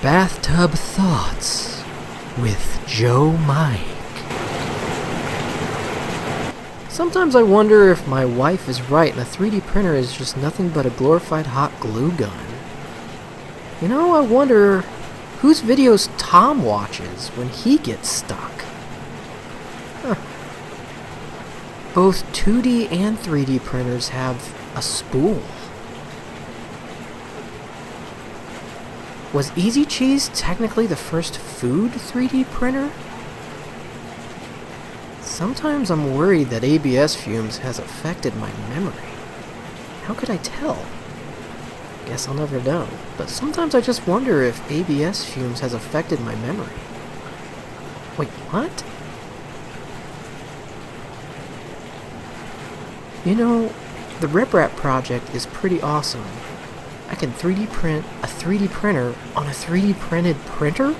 Bathtub Thoughts with Joe Mike. Sometimes I wonder if my wife is right and a 3D printer is just nothing but a glorified hot glue gun. You know, I wonder whose videos Tom watches when he gets stuck. Huh. Both 2D and 3D printers have a spool. Was Easy Cheese technically the first food 3D printer? Sometimes I'm worried that ABS fumes has affected my memory. How could I tell? Guess I'll never know. But sometimes I just wonder if ABS fumes has affected my memory. Wait, what? You know, the RipRap project is pretty awesome. I can 3D print a 3D printer on a 3D printed printer?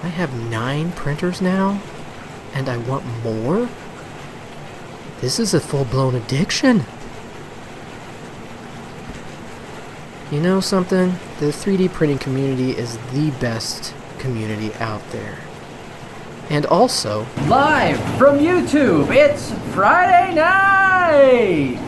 I have 9 printers now, and I want more? This is a full-blown addiction. You know something? The 3D printing community is the best community out there. And also, live from YouTube, it's Friday night!